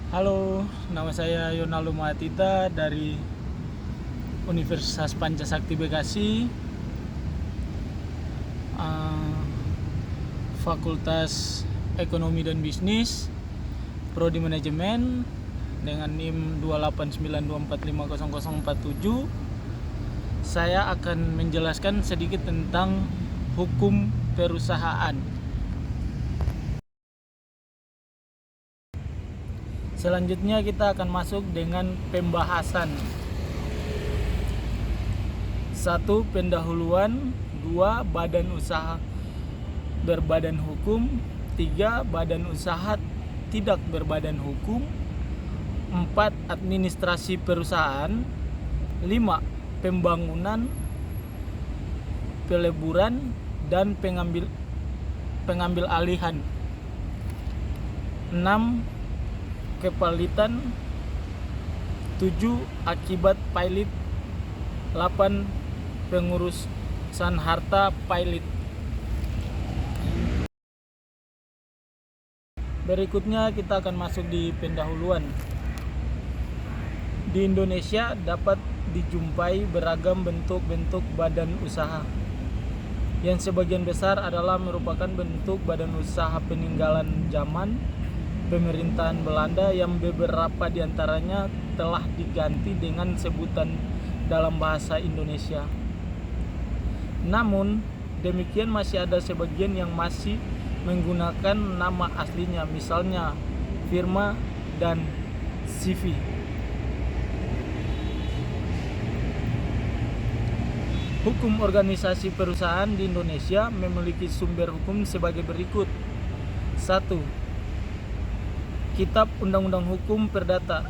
Halo, nama saya Yonaldo Mahatita dari Universitas Pancasakti Bekasi, eh, Fakultas Ekonomi dan Bisnis, Prodi Manajemen dengan NIM 289245047. Saya akan menjelaskan sedikit tentang hukum perusahaan. Selanjutnya kita akan masuk dengan pembahasan. 1. Pendahuluan. 2. Badan usaha berbadan hukum. 3. Badan usaha tidak berbadan hukum. 4. Administrasi perusahaan. 5. Pembangunan, peleburan, dan pengambil alihan. 6. Kepalitan. 7. Akibat pilot. 8. Pengurusan harta pilot. Berikutnya kita akan masuk di pendahuluan. Di Indonesia dapat dijumpai beragam bentuk-bentuk badan usaha, yang sebagian besar adalah merupakan bentuk badan usaha peninggalan zaman pemerintahan Belanda, yang beberapa diantaranya telah diganti dengan sebutan dalam bahasa Indonesia. Namun demikian masih ada sebagian yang masih menggunakan nama aslinya, misalnya firma dan CV. Hukum organisasi perusahaan di Indonesia memiliki sumber hukum sebagai berikut. 1. Kitab Undang-Undang Hukum Perdata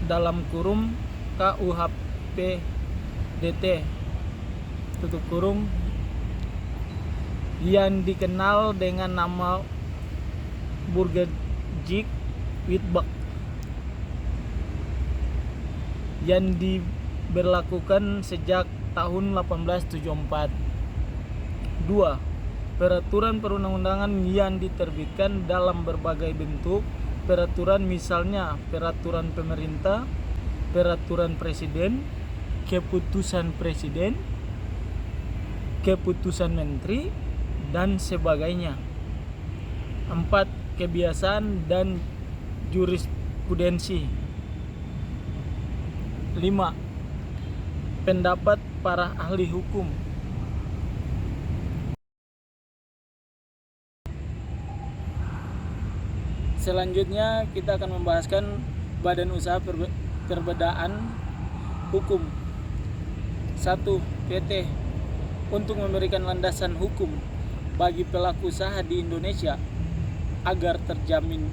dalam kurung KUHP DT tutup kurung yang dikenal dengan nama Burgerlijk Wetboek yang diberlakukan sejak tahun 1874. 2. Peraturan perundang-undangan yang diterbitkan dalam berbagai bentuk peraturan, misalnya peraturan pemerintah, peraturan presiden, keputusan presiden, keputusan menteri, dan sebagainya. 4. Kebiasaan dan jurisprudensi. 5. Pendapat para ahli hukum. Selanjutnya kita akan membahaskan badan usaha perbedaan hukum. 1. PT. Untuk memberikan landasan hukum bagi pelaku usaha di Indonesia agar terjamin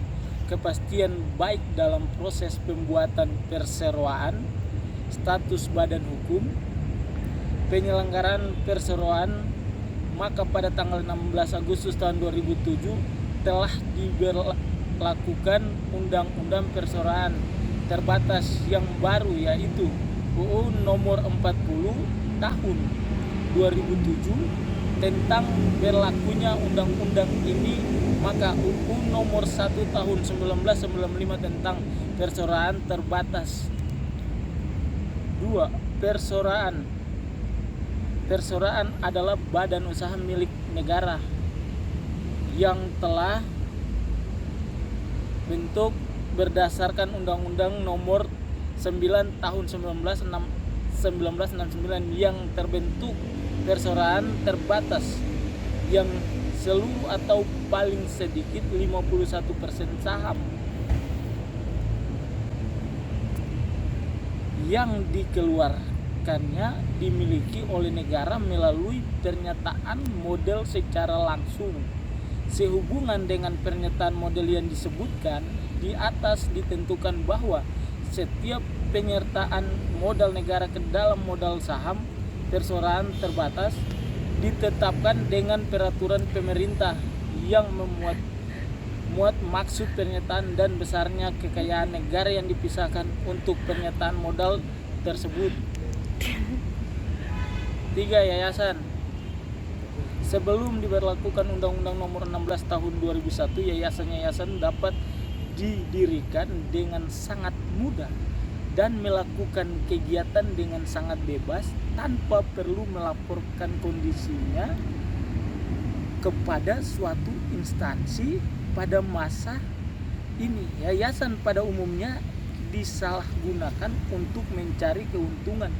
kepastian baik dalam proses pembuatan perseroan, status badan hukum, penyelenggaraan perseroan, maka pada tanggal 16 Agustus tahun 2007 telah diberlakukan Undang-Undang Perseroan Terbatas yang baru, yaitu UU Nomor 40 Tahun 2007 tentang berlakunya undang-undang ini. Maka UU Nomor 1 Tahun 1995 tentang perseroan terbatas. 2. Perseroan adalah badan usaha milik negara yang telah bentuk berdasarkan Undang-Undang Nomor 9 Tahun 1969 yang terbentuk perseroan terbatas yang seluruh atau paling sedikit 51% saham yang dikeluarkannya dimiliki oleh negara melalui pernyataan model secara langsung. Sehubungan dengan pernyataan model yang disebutkan di atas, ditentukan bahwa setiap penyertaan modal negara ke dalam modal saham perseroan terbatas ditetapkan dengan peraturan pemerintah yang memuat maksud pernyataan dan besarnya kekayaan negara yang dipisahkan untuk pernyataan modal tersebut. 3. Yayasan. Sebelum diberlakukan Undang-Undang Nomor 16 Tahun 2001, yayasan-yayasan dapat didirikan dengan sangat mudah dan melakukan kegiatan dengan sangat bebas tanpa perlu melaporkan kondisinya kepada suatu instansi. Pada masa ini, yayasan pada umumnya disalahgunakan untuk mencari keuntungan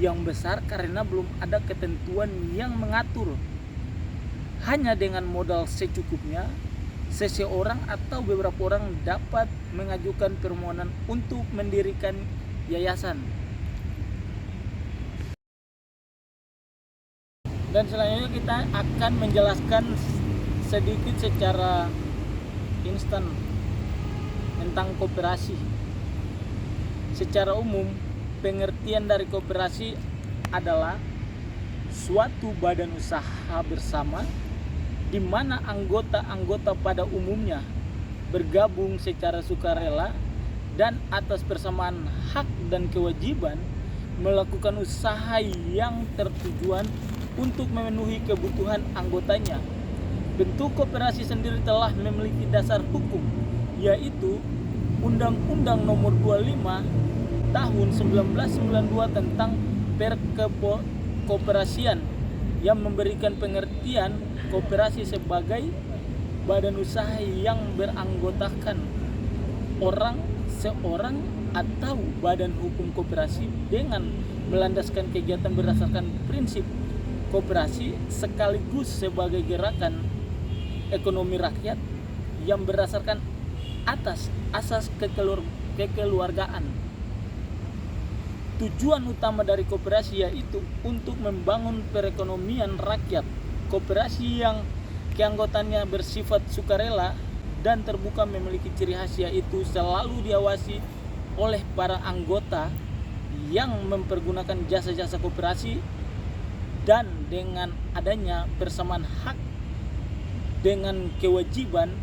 yang besar karena belum ada ketentuan yang mengatur. Hanya dengan modal secukupnya, seseorang atau beberapa orang dapat mengajukan permohonan untuk mendirikan yayasan. Dan selanjutnya kita akan menjelaskan sedikit secara instan tentang koperasi. Secara umum, pengertian dari koperasi adalah suatu badan usaha bersama di mana anggota-anggota pada umumnya bergabung secara sukarela dan atas persamaan hak dan kewajiban melakukan usaha yang tertujuan untuk memenuhi kebutuhan anggotanya. Bentuk koperasi sendiri telah memiliki dasar hukum, yaitu Undang-Undang Nomor 25 Tahun 1992 tentang Perkoperasian yang memberikan pengertian koperasi sebagai badan usaha yang beranggotakan seorang atau badan hukum koperasi dengan melandaskan kegiatan berdasarkan prinsip koperasi sekaligus sebagai gerakan ekonomi rakyat yang berdasarkan atas asas kekeluargaan. Tujuan utama dari koperasi yaitu untuk membangun perekonomian rakyat. Koperasi yang keanggotaannya bersifat sukarela dan terbuka memiliki ciri khas yaitu selalu diawasi oleh para anggota yang mempergunakan jasa-jasa koperasi, dan dengan adanya persamaan hak dengan kewajiban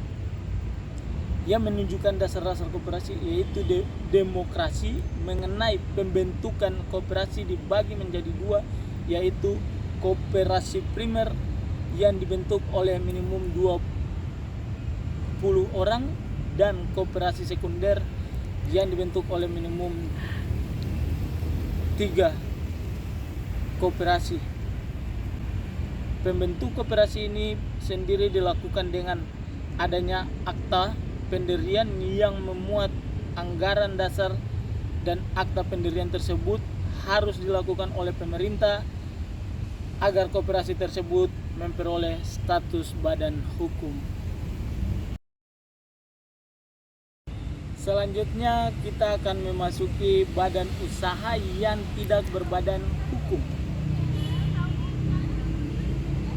yang menunjukkan dasar-dasar koperasi yaitu demokrasi. Mengenai pembentukan koperasi dibagi menjadi dua, yaitu koperasi primer yang dibentuk oleh minimum 20 orang dan koperasi sekunder yang dibentuk oleh minimum 3 koperasi. Pembentuk koperasi ini sendiri dilakukan dengan adanya akta pendirian yang memuat anggaran dasar, dan akta pendirian tersebut harus dilakukan oleh pemerintah agar koperasi tersebut memperoleh status badan hukum. Selanjutnya kita akan memasuki badan usaha yang tidak berbadan hukum.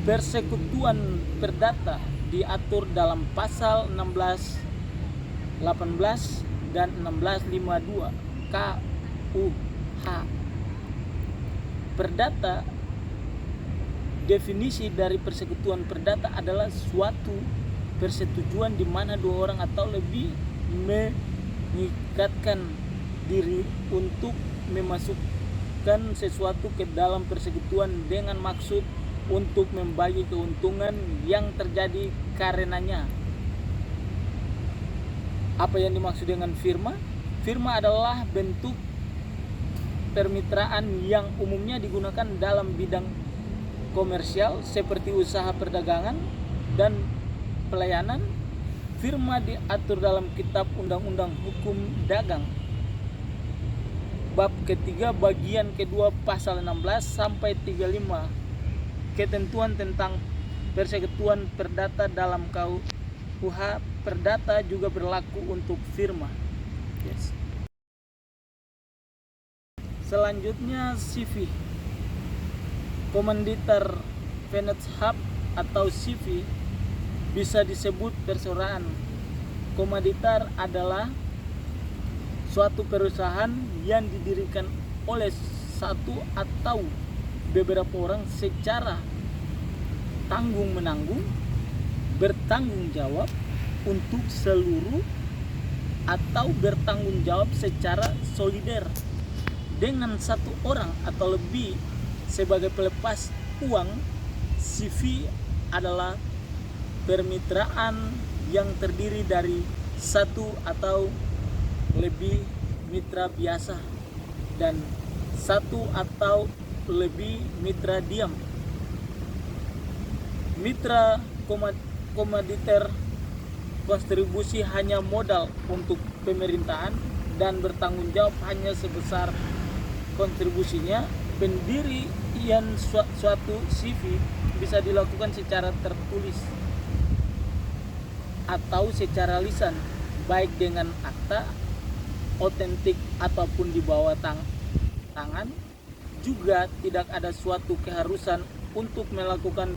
Persekutuan perdata diatur dalam pasal 16, 18, dan 1652 KUH. Perdata, definisi dari persekutuan perdata adalah suatu persetujuan di mana dua orang atau lebih mengikatkan diri untuk memasukkan sesuatu ke dalam persekutuan dengan maksud untuk membagi keuntungan yang terjadi karenanya. Apa yang dimaksud dengan firma? Firma adalah bentuk permitraan yang umumnya digunakan dalam bidang komersial seperti usaha perdagangan dan pelayanan. Firma diatur dalam Kitab Undang-Undang Hukum Dagang bab ketiga bagian kedua pasal 16 sampai 35. Ketentuan tentang persekutuan perdata dalam KUH perdata juga berlaku untuk firma. Yes. Selanjutnya CV. Komanditer Venture atau CV bisa disebut perseroan. Komanditer adalah suatu perusahaan yang didirikan oleh satu atau beberapa orang secara tanggung-menanggung, bertanggung jawab untuk seluruh atau bertanggung jawab secara solider dengan satu orang atau lebih sebagai pelepas uang. CV adalah permitraan yang terdiri dari satu atau lebih mitra biasa dan satu atau lebih mitra diam. Mitra komoditer kontribusi hanya modal untuk pemerintahan dan bertanggung jawab hanya sebesar kontribusinya. Pendirian suatu CV bisa dilakukan secara tertulis atau secara lisan, baik dengan akta otentik ataupun di bawah tangan. Juga tidak ada suatu keharusan untuk melakukan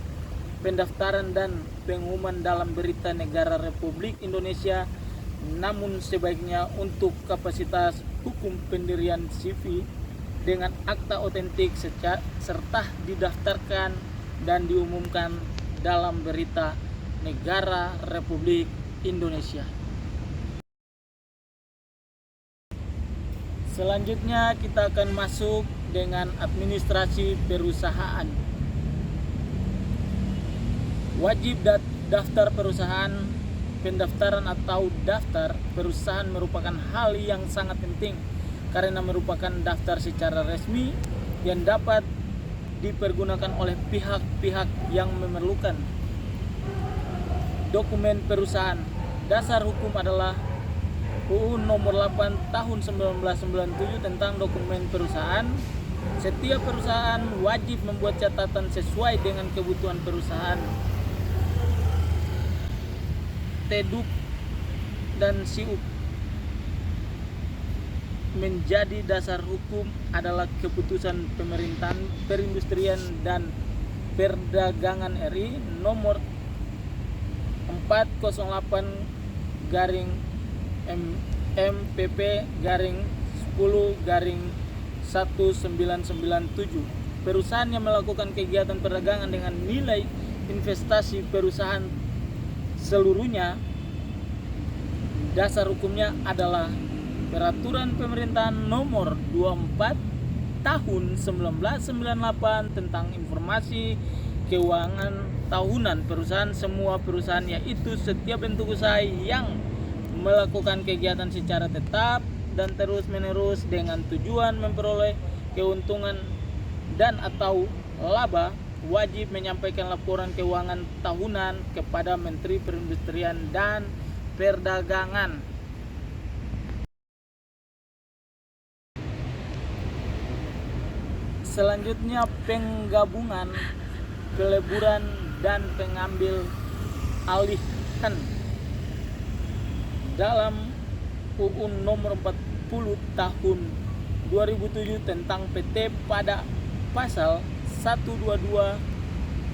pendaftaran dan pengumuman dalam Berita Negara Republik Indonesia, namun sebaiknya untuk kapasitas hukum pendirian CV dengan akta otentik serta didaftarkan dan diumumkan dalam Berita Negara Republik Indonesia. Selanjutnya kita akan masuk dengan administrasi perusahaan. Wajib daftar perusahaan. Pendaftaran atau daftar perusahaan merupakan hal yang sangat penting karena merupakan daftar secara resmi yang dapat dipergunakan oleh pihak-pihak yang memerlukan. Dokumen perusahaan. Dasar hukum adalah UU Nomor 8 Tahun 1997 tentang dokumen perusahaan. Setiap perusahaan wajib membuat catatan sesuai dengan kebutuhan perusahaan. TDUP dan SIUP. Menjadi dasar hukum adalah keputusan pemerintahan perindustrian dan perdagangan RI nomor 408 garing MPP garing 10/1997. Perusahaan yang melakukan kegiatan perdagangan dengan nilai investasi perusahaan seluruhnya, dasar hukumnya adalah Peraturan Pemerintahan Nomor 24 Tahun 1998 tentang informasi keuangan tahunan perusahaan. Semua perusahaan, yaitu setiap bentuk usaha yang melakukan kegiatan secara tetap dan terus-menerus dengan tujuan memperoleh keuntungan dan atau laba, wajib menyampaikan laporan keuangan tahunan kepada Menteri Perindustrian dan Perdagangan. Selanjutnya penggabungan, peleburan dan pengambil alihan. Dalam UU Nomor 40 Tahun 2007 tentang PT pada pasal 122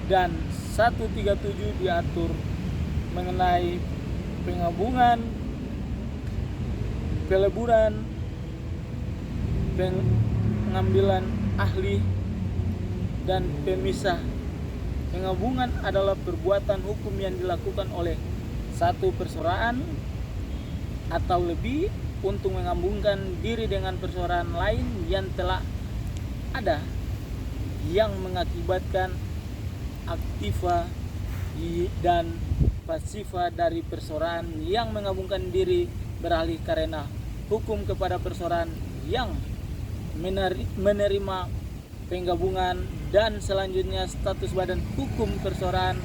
dan 137 diatur mengenai penggabungan, peleburan, pengambilan ahli dan pemisah. Penggabungan adalah perbuatan hukum yang dilakukan oleh satu perorangan atau lebih untuk menggabungkan diri dengan perorangan lain yang telah ada, yang mengakibatkan aktiva dan pasifa dari perorangan yang menggabungkan diri beralih karena hukum kepada perorangan yang menerima penggabungan. Dan selanjutnya status badan hukum perorangan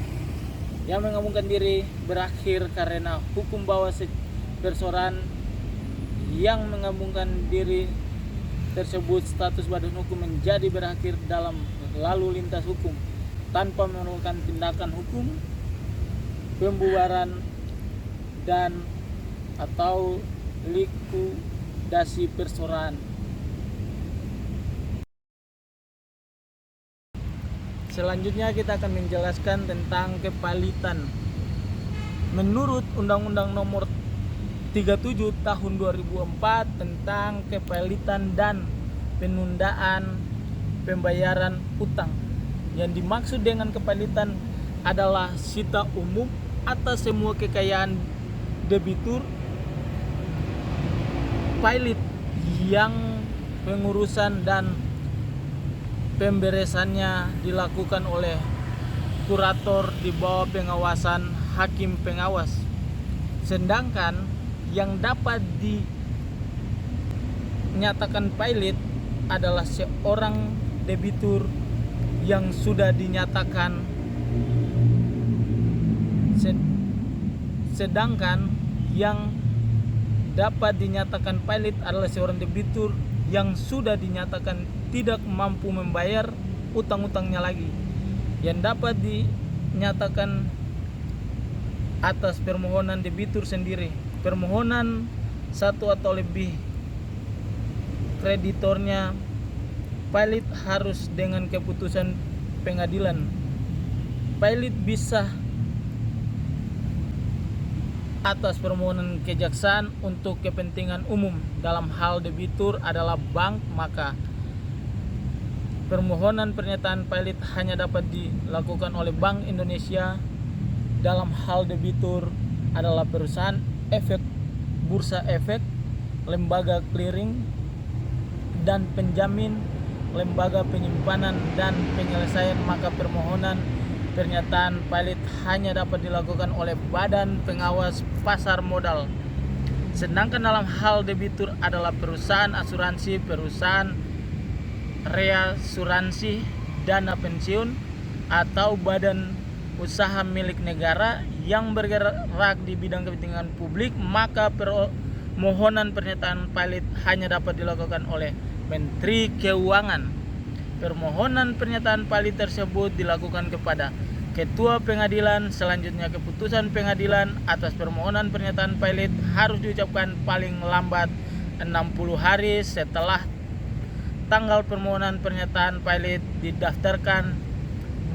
yang menggabungkan diri berakhir karena hukum bahwa perorangan yang menggabungkan diri tersebut status badan hukum menjadi berakhir dalam lalu lintas hukum tanpa memerlukan tindakan hukum, pembubaran dan atau likuidasi perorangan. Selanjutnya kita akan menjelaskan tentang kepalitan. Menurut Undang-Undang Nomor 37 Tahun 2004 tentang kepalitan dan penundaan pembayaran utang. Yang dimaksud dengan kepalitan adalah sita umum atas semua kekayaan debitur pilot yang pengurusan dan pemberesannya dilakukan oleh kurator di bawah pengawasan hakim pengawas. Sedangkan yang dapat dinyatakan pilot adalah seorang debitur yang sudah dinyatakan, sedangkan yang dapat dinyatakan pilot adalah seorang debitur yang sudah dinyatakan tidak mampu membayar utang-utangnya lagi, yang dapat dinyatakan atas permohonan debitur sendiri. Permohonan satu atau lebih kreditornya pilot harus dengan keputusan pengadilan. Pilot bisa atas permohonan kejaksaan untuk kepentingan umum. Dalam hal debitur adalah bank, maka permohonan pernyataan pilot hanya dapat dilakukan oleh Bank Indonesia. Dalam hal debitur adalah perusahaan efek, bursa efek, lembaga clearing dan penjamin, lembaga penyimpanan dan penyelesaian, maka permohonan pernyataan pilot hanya dapat dilakukan oleh Badan Pengawas Pasar Modal. Sedangkan dalam hal debitur adalah perusahaan asuransi, perusahaan reasuransi, dana pensiun, atau badan usaha milik negara yang bergerak di bidang kepentingan publik, maka permohonan pernyataan pilot hanya dapat dilakukan oleh Menteri Keuangan. Permohonan pernyataan pilot tersebut dilakukan kepada Ketua Pengadilan. Selanjutnya, keputusan pengadilan atas permohonan pernyataan pilot harus diucapkan paling lambat 60 hari setelah tanggal permohonan pernyataan pilot didaftarkan,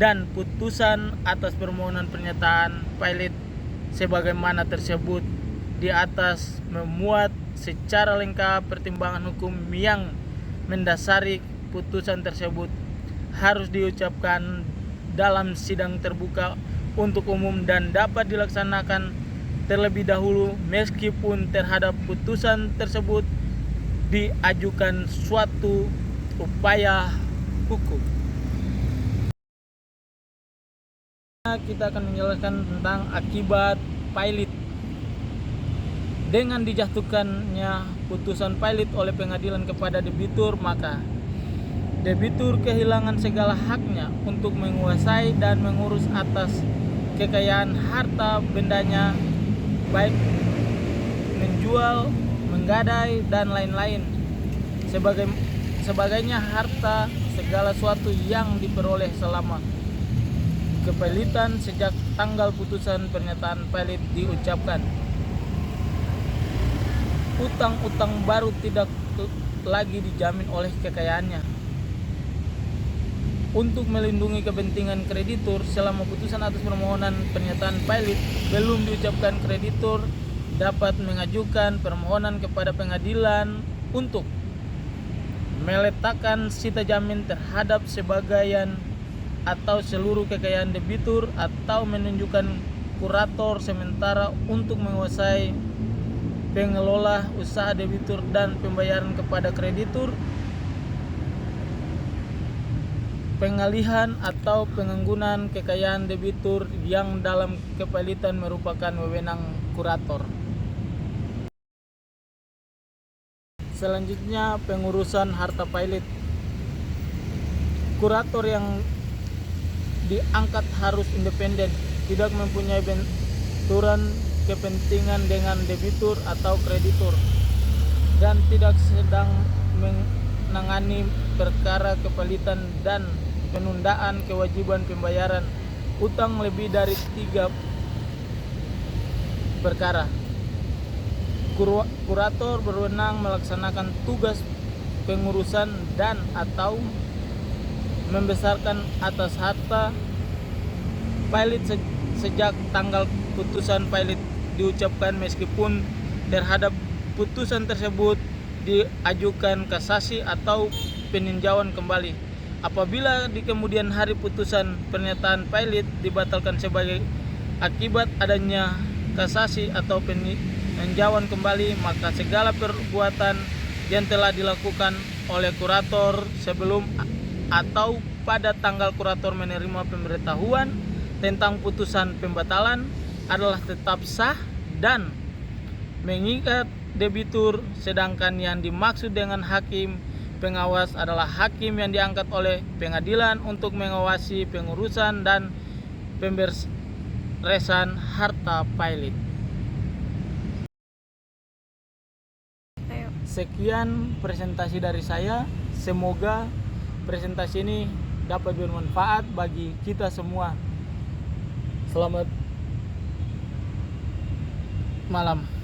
dan putusan atas permohonan pernyataan pilot sebagaimana tersebut di atas memuat secara lengkap pertimbangan hukum yang mendasari putusan tersebut, harus diucapkan dalam sidang terbuka untuk umum dan dapat dilaksanakan terlebih dahulu meskipun terhadap putusan tersebut diajukan suatu upaya hukum. Kita akan menjelaskan tentang akibat pilot. Dengan dijatuhkannya putusan pilot oleh pengadilan kepada debitur, maka debitur kehilangan segala haknya untuk menguasai dan mengurus atas kekayaan harta bendanya, baik menjual, menggadai, dan lain-lain. Sebagainya harta segala sesuatu yang diperoleh selama kepilitan sejak tanggal putusan pernyataan pilot diucapkan. Utang-utang baru tidak lagi dijamin oleh kekayaannya. Untuk melindungi kepentingan kreditur, selama putusan atas permohonan pernyataan pilot belum diucapkan, kreditur dapat mengajukan permohonan kepada pengadilan untuk meletakkan sita jamin terhadap sebagian atau seluruh kekayaan debitur, atau menunjukkan kurator sementara untuk menguasai pengelola usaha debitur dan pembayaran kepada kreditur, pengalihan atau penganggunan kekayaan debitur yang dalam kepilitan merupakan wewenang kurator. Selanjutnya, pengurusan harta pilot. Kurator yang diangkat harus independen, tidak mempunyai benturan kepentingan dengan debitur atau kreditur, dan tidak sedang menangani perkara kepilitan dan penundaan kewajiban pembayaran utang lebih dari 3 perkara. Kurator berwenang melaksanakan tugas pengurusan dan atau membesarkan atas harta pilot sejak tanggal putusan pilot diucapkan, meskipun terhadap putusan tersebut diajukan kasasi atau peninjauan kembali. Apabila di kemudian hari putusan pernyataan pilot dibatalkan sebagai akibat adanya kasasi atau peninjauan kembali, maka segala perbuatan yang telah dilakukan oleh kurator sebelum atau pada tanggal kurator menerima pemberitahuan tentang putusan pembatalan adalah tetap sah dan mengikat debitur, sedangkan yang dimaksud dengan hakim pengawas adalah hakim yang diangkat oleh pengadilan untuk mengawasi pengurusan dan pemberesan harta pilot. Sekian presentasi dari saya. Semoga presentasi ini dapat bermanfaat bagi kita semua. Selamat malam.